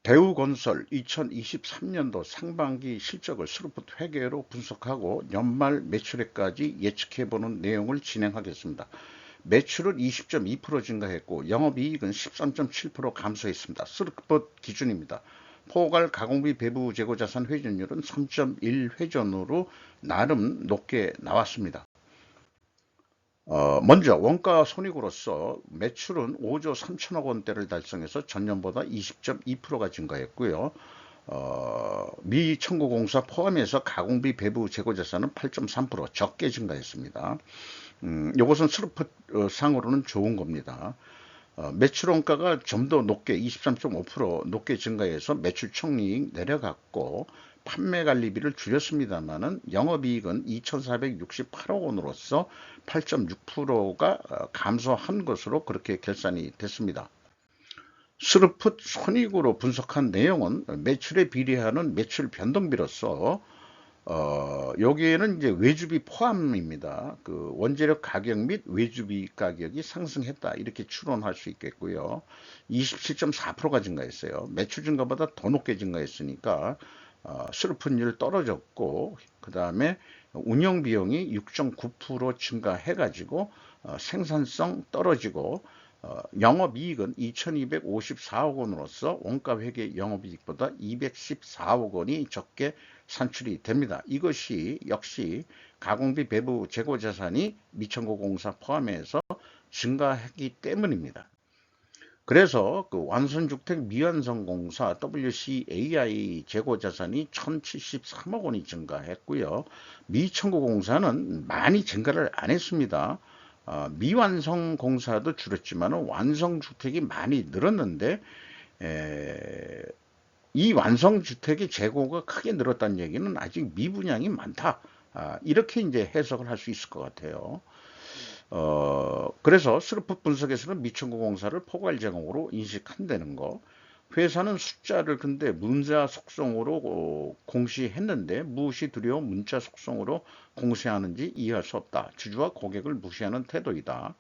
대우건설 2023년도 상반기 실적을 스루프트 회계로 분석하고 연말 매출액까지 예측해보는 내용을 진행하겠습니다. 매출은 20.2% 증가했고 영업이익은 13.7% 감소했습니다. 스루프트 기준입니다. 포괄 가공비 배부 재고자산 회전율은 3.1회전으로 나름 높게 나왔습니다. 먼저 원가 손익으로서 매출은 5조 3천억 원대를 달성해서 전년보다 20.2%가 증가했고요. 미 청구공사 포함해서 가공비 배부 재고자산은 8.3% 적게 증가했습니다. 이것은 스루프 상으로는 좋은 겁니다. 매출 원가가 좀 더 높게 23.5% 높게 증가해서 매출 총이익 내려갔고 판매 관리비를 줄였습니다만은 영업이익은 2,468억 원으로서 8.6%가 감소한 것으로 그렇게 결산이 됐습니다. 스루프 손익으로 분석한 내용은 매출에 비례하는 매출 변동비로서 여기에는 이제 외주비 포함입니다. 그 원재료 가격 및 외주비 가격이 상승했다 이렇게 추론할 수 있겠고요. 27.4%가 증가했어요. 매출 증가보다 더 높게 증가했으니까 스루프율 떨어졌고 그 다음에 운영 비용이 6.9% 증가해가지고 생산성 떨어지고 영업이익은 2254억 원으로서 원가회계 영업이익보다 214억 원이 적게 산출이 됩니다. 이것이 역시 가공비 배부 재고자산이 미천고공사 포함해서 증가했기 때문입니다. 그래서 그 완선주택 미완성공사 WCAI 재고자산이 1073억 원이 증가했고요. 미청구공사는 많이 증가를 안 했습니다. 미완성공사도 줄었지만 완성주택이 많이 늘었는데 이 완성주택의 재고가 크게 늘었다는 얘기는 아직 미분양이 많다. 이렇게 이제 해석을 할 수 있을 것 같아요. 그래서 스루프 분석에서는 미천구공사를 포괄제공으로 인식한다는 거. 회사는 숫자를 근데 문자 속성으로 공시했는데 무엇이 두려워 문자 속성으로 공시하는지 이해할 수 없다. 주주와 고객을 무시하는 태도이다.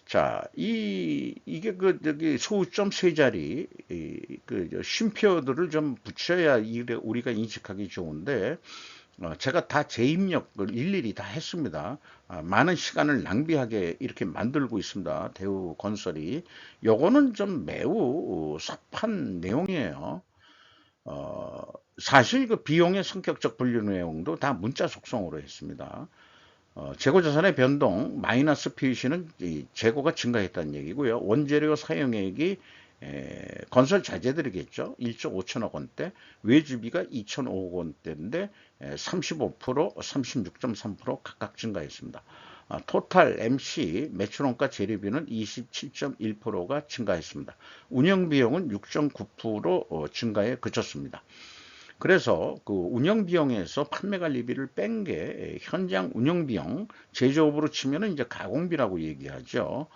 자, 이게 그 저기 소수점 세 자리 그 쉼표들을 좀 붙여야 우리가 인식하기 좋은데 제가 다 재입력을 일일이 다 했습니다. 많은 시간을 낭비하게 이렇게 만들고 있습니다. 대우건설이. 요거는 좀 매우 섭한 내용이에요. 사실 그 비용의 성격적 분류 내용도 다 문자 속성으로 했습니다. 재고자산의 변동 마이너스 표시는 재고가 증가했다는 얘기고요. 원재료 사용액이 건설 자재들이겠죠. 1조 5천억 원대, 외주비가 2,005억 원대인데 35%, 36.3% 각각 증가했습니다. 토탈 MC 매출원가 재료비는 27.1%가 증가했습니다. 운영비용은 6.9% 증가에 그쳤습니다. 그래서 그 운영비용에서 판매관리비를 뺀 게 현장 운영비용, 제조업으로 치면은 이제 가공비라고 얘기하죠.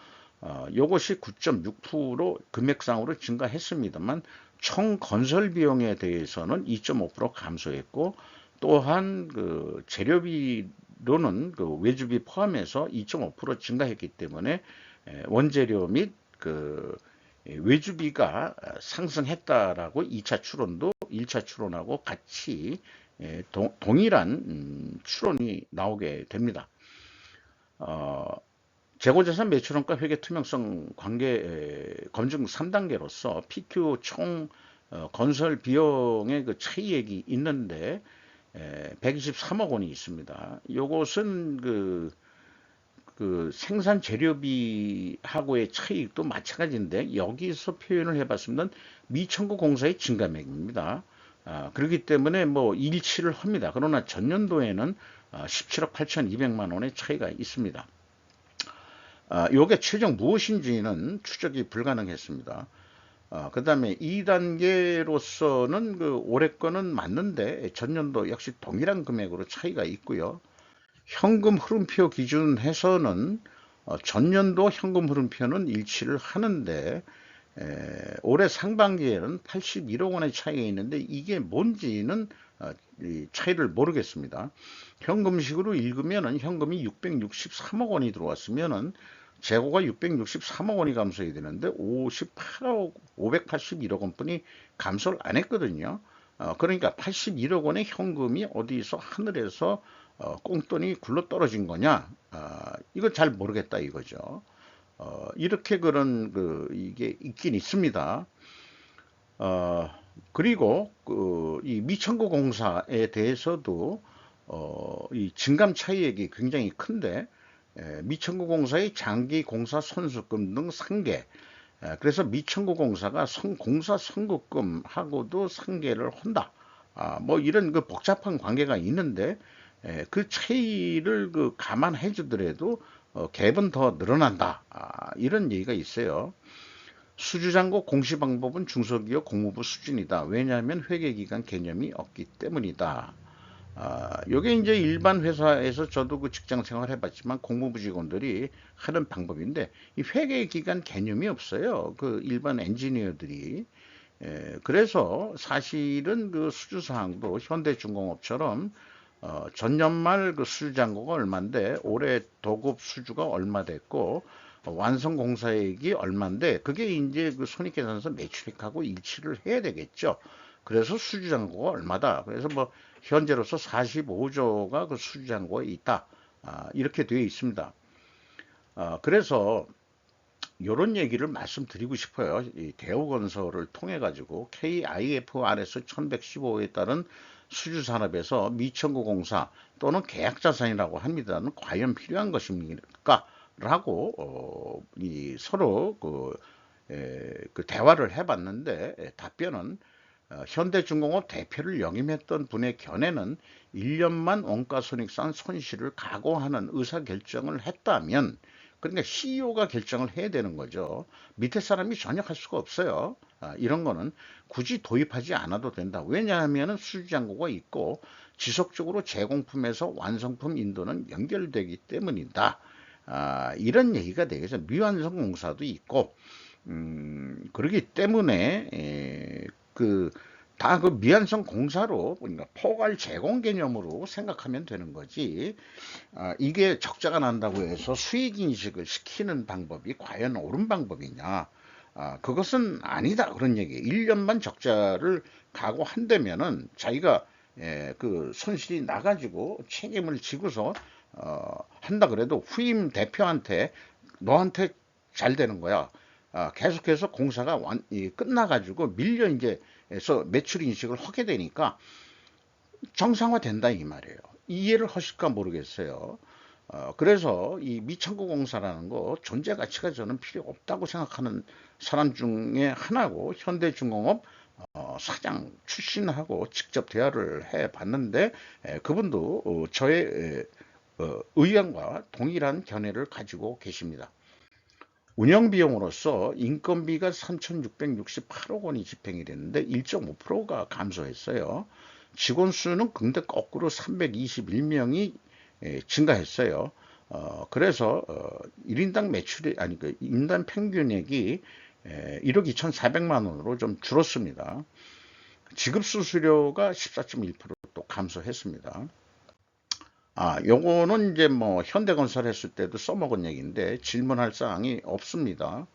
요것이 9.6% 금액상으로 증가했습니다만 총 건설 비용에 대해서는 2.5% 감소했고 또한 그 재료비로는 그 외주비 포함해서 2.5% 증가했기 때문에 원재료 및 그 외주비가 상승했다라고 2차 추론도 1차 추론하고 같이 동일한 추론이 나오게 됩니다. 재고자산 매출원가 회계 투명성 관계 검증 3단계로서 PQ 총 건설 비용의 그 차이액이 있는데 123억 원이 있습니다. 요것은 그 생산 재료비하고의 차이도 마찬가지인데 여기서 표현을 해봤으면 미청구공사의 증감액입니다. 그렇기 때문에 뭐 일치를 합니다. 그러나 전년도에는 17억 8,200만 원의 차이가 있습니다. 요게 최종 무엇인지는 추적이 불가능했습니다. 그 다음에 2단계로서는 그 올해 거는 맞는데 전년도 역시 동일한 금액으로 차이가 있고요. 현금 흐름표 기준해서는 전년도 현금 흐름표는 일치를 하는데 올해 상반기에는 81억 원의 차이가 있는데 이게 뭔지는 차이를 모르겠습니다. 현금식으로 읽으면은 현금이 663억 원이 들어왔으면은 재고가 663억 원이 감소해야 되는데 58억 581억 원뿐이 감소를 안 했거든요. 그러니까 81억 원의 현금이 어디서 하늘에서 꽁돈이 굴러 떨어진 거냐? 이거 잘 모르겠다 이거죠. 이렇게 그런 이게 있긴 있습니다. 어, 그리고 이 미천구 공사에 대해서도 이 증감 차이액이 굉장히 큰데 미천구 공사의 장기 공사 손수금 등 상계 그래서 미천구 공사가 공사 선급금하고도 상계를 한다. 뭐 이런 그 복잡한 관계가 있는데 그 차이를 감안해 주더라도 갭은 더 늘어난다. 이런 얘기가 있어요. 수주잔고 공시 방법은 중소기업 공무부 수준이다. 왜냐하면 회계기간 개념이 없기 때문이다. 요게 이제 일반 회사에서 저도 그 직장 생활 해봤지만 공무부 직원들이 하는 방법인데 이 회계기간 개념이 없어요. 그 일반 엔지니어들이. 그래서 사실은 그 수주사항도 현대중공업처럼 전년말 그 수주잔고가 얼만데 올해 도급 수주가 얼마 됐고 완성 공사액이 얼만데 그게 이제 그 손익계산서 매출액하고 일치를 해야 되겠죠. 그래서 수주잔고가 얼마다. 그래서 뭐 현재로서 45조가 그 수주잔고에 있다. 이렇게 되어 있습니다. 그래서 이런 얘기를 말씀드리고 싶어요. 이 대우건설을 통해 가지고 KIFRS 1115에 따른 수주산업에서 미천구공사 또는 계약자산이라고 합니다는 과연 필요한 것입니까? 라고 서로 그 대화를 해봤는데 답변은 현대중공업 대표를 역임했던 분의 견해는 1년만 원가손익상 손실을 각오하는 의사결정을 했다면 그러니까 CEO가 결정을 해야 되는 거죠. 밑에 사람이 전혀 할 수가 없어요. 이런 거는 굳이 도입하지 않아도 된다. 왜냐하면 수주잔고가 있고 지속적으로 제공품에서 완성품 인도는 연결되기 때문이다. 이런 얘기가 되겠죠. 미완성 공사도 있고 그렇기 때문에 다 그 미완성 공사로 그러니까 포괄 제공 개념으로 생각하면 되는 거지. 이게 적자가 난다고 해서 수익 인식을 시키는 방법이 과연 옳은 방법이냐? 그것은 아니다 그런 얘기. 1년만 적자를 각오한다면은 자기가 그 손실이 나가지고 책임을 지고서 한다 그래도 후임 대표한테 너한테 잘 되는 거야. 계속해서 공사가 끝나가지고 밀려 이제서 매출 인식을 하게 되니까 정상화된다 이 말이에요. 이해를 하실까 모르겠어요. 그래서 이 미천구 공사라는 거 존재 가치가 저는 필요 없다고 생각하는 사람 중에 하나고 현대중공업 사장 출신하고 직접 대화를 해 봤는데 그분도 저의 의견과 동일한 견해를 가지고 계십니다. 운영비용으로서 인건비가 3,668억 원이 집행이 됐는데 1.5%가 감소했어요. 직원 수는 근데 거꾸로 321명이 증가했어요. 그래서 1인당 매출이 아니 그 인당 평균액이 1억 2,400만 원으로 좀 줄었습니다. 지급 수수료가 14.1%또 감소했습니다. 요거는 이제 뭐 현대건설 했을 때도 써먹은 얘기인데 질문할 사항이 없습니다.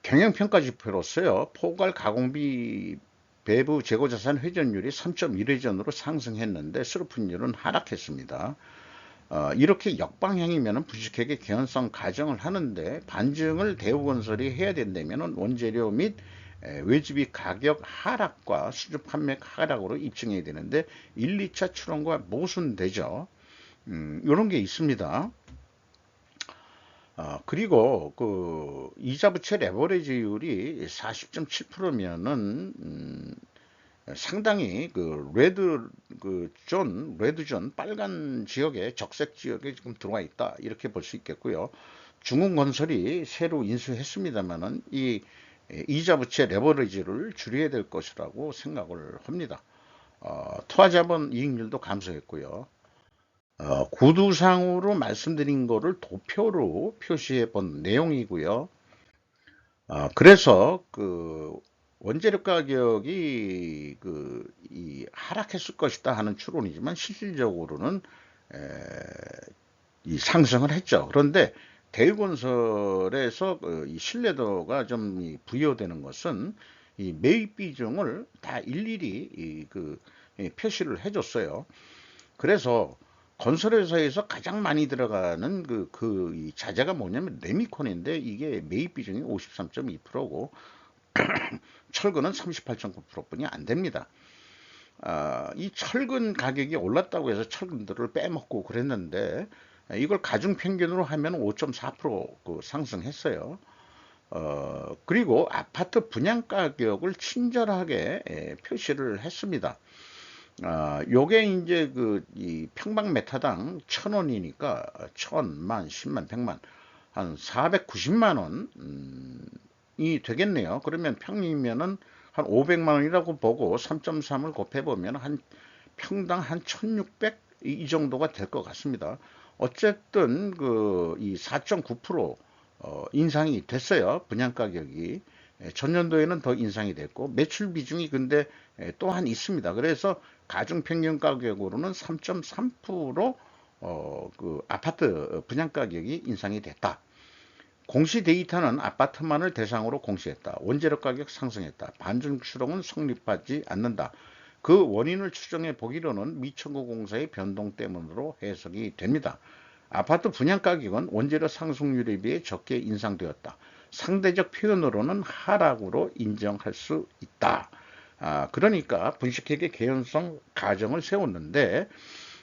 경영평가 지표로서요, 포괄 가공비 배부 재고자산 회전율이 3.1회전으로 상승했는데 슬로픈율은 하락했습니다. 이렇게 역방향이면 부식회계 개연성 가정을 하는데 반증을 대우건설이 해야 된다면 원재료 및 외집이 가격 하락과 수주 판매 하락으로 입증해야 되는데 1, 2차 출원과 모순되죠. 이런 게 있습니다. 그리고 그 이자 부채 레버리지율이 40.7%면은 상당히 그 레드존 빨간 지역에 적색 지역에 지금 들어와 있다 이렇게 볼 수 있겠고요. 중흥건설이 새로 인수했습니다만은 이 이자 부채 레버리지를 줄여야 될 것이라고 생각을 합니다. 투하자본 이익률도 감소했고요. 구두상으로 말씀드린 거를 도표로 표시해 본 내용이고요. 그래서 그 원재료 가격이 이 하락했을 것이다 하는 추론이지만 실질적으로는 이 상승을 했죠. 그런데 대우건설에서 이 신뢰도가 좀 부여되는 것은 이 매입 비중을 다 일일이 표시를 해줬어요. 그래서 건설회사에서 가장 많이 들어가는 이 자재가 뭐냐면 레미콘인데 이게 매입 비중이 53.2%고 철근은 38.9%뿐이 안 됩니다. 이 철근 가격이 올랐다고 해서 철근들을 빼먹고 그랬는데 이걸 가중 평균으로 하면 5.4% 상승했어요. 그리고 아파트 분양 가격을 친절하게 표시를 했습니다. 요게 이제 이 평방 메타당 1,000원이니까 1,000만, 10만, 100만 한 490만 원이 되겠네요. 그러면 평이면은 한 500만 원이라고 보고 3.3을 곱해 보면 한 평당 한 1,600 이 정도가 될 것 같습니다. 어쨌든 이 4.9% 인상이 됐어요. 분양 가격이. 전년도에는 더 인상이 됐고 매출 비중이 근데 또한 있습니다. 그래서 가중 평균 가격으로는 3.3% 아파트 분양 가격이 인상이 됐다. 공시 데이터는 아파트만을 대상으로 공시했다. 원재료 가격 상승했다. 반중 추론은 성립하지 않는다. 그 원인을 추정해 보기로는 미천구 공사의 변동 때문으로 해석이 됩니다. 아파트 분양 가격은 원재료 상승률에 비해 적게 인상되었다. 상대적 표현으로는 하락으로 인정할 수 있다. 그러니까 분식회계 개연성 가정을 세웠는데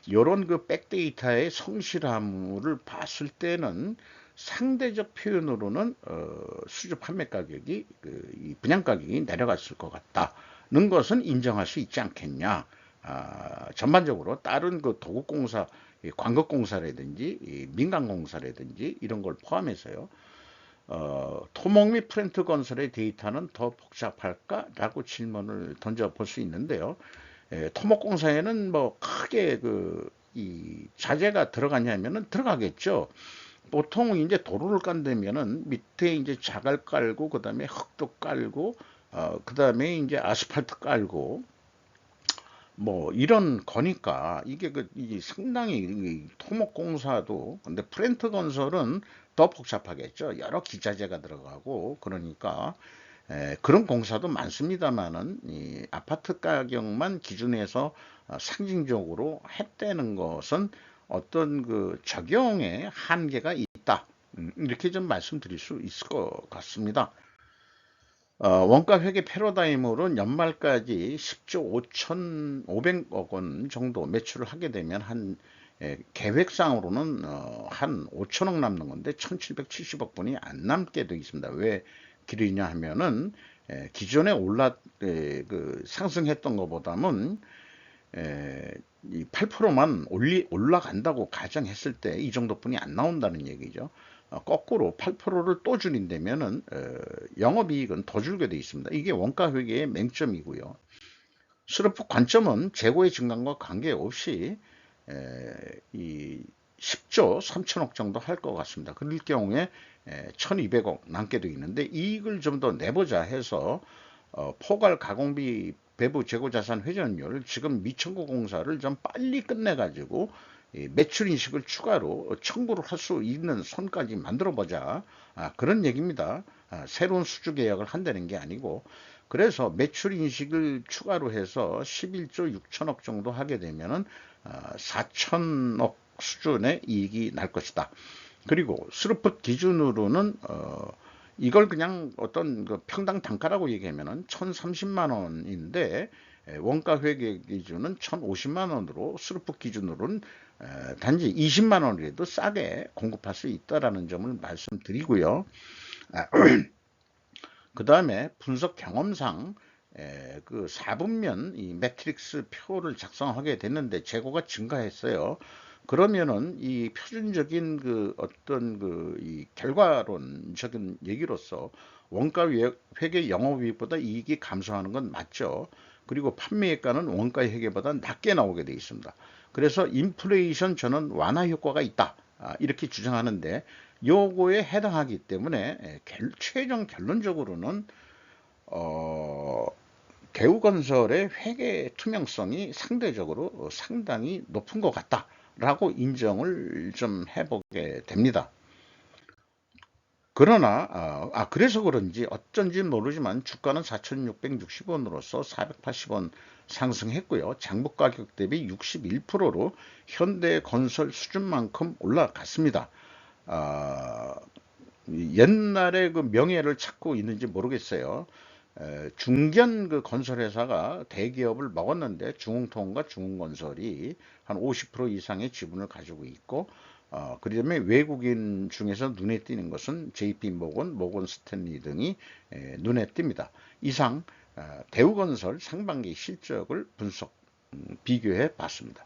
이런 백데이터의 성실함을 봤을 때는 상대적 표현으로는 수주 판매 가격이 이 분양 가격이 내려갔을 것 같다는 것은 인정할 수 있지 않겠냐. 전반적으로 다른 도급공사, 광급공사라든지 민간공사라든지 이런 걸 포함해서요. 토목 및 프렌트 건설의 데이터는 더 복잡할까라고 질문을 던져볼 수 있는데요. 토목공사에는 뭐 크게 이 자재가 들어가냐면은 들어가겠죠. 보통 이제 도로를 깐다면은 밑에 이제 자갈 깔고 그다음에 흙도 깔고 그다음에 이제 아스팔트 깔고 뭐 이런 거니까 이게 이 상당히 이 토목공사도 근데 프렌트 건설은 더 복잡하겠죠. 여러 기자재가 들어가고 그러니까 그런 공사도 많습니다만은 이 아파트 가격만 기준해서 상징적으로 했다는 것은 어떤 적용에 한계가 있다. 이렇게 좀 말씀드릴 수 있을 것 같습니다. 원가 회계 패러다임으로 연말까지 10조 5,500억 원 정도 매출을 하게 되면 계획상으로는 한 5천억 남는 건데 1,770억 원이 안 남게 되어 있습니다. 왜 그러냐 하면은 기존에 상승했던 것보다는 이 8%만 올라간다고 가정했을 때 이 정도뿐이 안 나온다는 얘기죠. 거꾸로 8%를 또 줄인다면은 영업이익은 더 줄게 돼 있습니다. 이게 원가 회계의 맹점이고요. 수로프 관점은 재고의 증감과 관계없이 이 10조 3천억 정도 할 것 같습니다. 그럴 경우에 1,200억 남게 되어 있는데 이익을 좀 더 내보자 해서 포괄 가공비 배부 재고자산 회전율 지금 미천구 공사를 좀 빨리 끝내가지고 매출 인식을 추가로 청구를 할 수 있는 선까지 만들어 보자. 그런 얘기입니다. 새로운 수주 계약을 한다는 게 아니고 그래서 매출 인식을 추가로 해서 11조 6천억 정도 하게 되면은 4천억 수준의 이익이 날 것이다. 그리고 스루풋 기준으로는 이걸 그냥 어떤 평당 단가라고 얘기하면은 1,030만 원인데 원가 회계 기준은 1,050만 원으로 스루풋 기준으로는 단지 20만 원이라도 싸게 공급할 수 있다라는 점을 말씀드리고요. 그 다음에 분석 경험상 4분면 이 매트릭스 표를 작성하게 됐는데 재고가 증가했어요. 그러면은 이 표준적인 어떤 이 결과론적인 얘기로서 원가 회계 영업이익보다 이익이 감소하는 건 맞죠. 그리고 판매가는 원가 회계보다 낮게 나오게 되어 있습니다. 그래서 인플레이션 저는 완화 효과가 있다. 이렇게 주장하는데 요거에 해당하기 때문에 최종 결론적으로는 대우건설의 회계 투명성이 상대적으로 상당히 높은 것 같다 라고 인정을 좀 해보게 됩니다. 그러나 그래서 그런지 어쩐지 모르지만 주가는 4,660원으로서 480원 상승했고요. 장부 가격 대비 61%로 현대건설 수준만큼 올라갔습니다. 아, 옛날에 그 명예를 찾고 있는지 모르겠어요. 중견 그 건설회사가 대기업을 먹었는데 중흥통과 중흥건설이 한 50% 이상의 지분을 가지고 있고, 그다음에 외국인 중에서 눈에 띄는 것은 JP 모건, 모건 스탠리 등이 눈에 띕니다. 이상 대우건설 상반기 실적을 분석 비교해 봤습니다.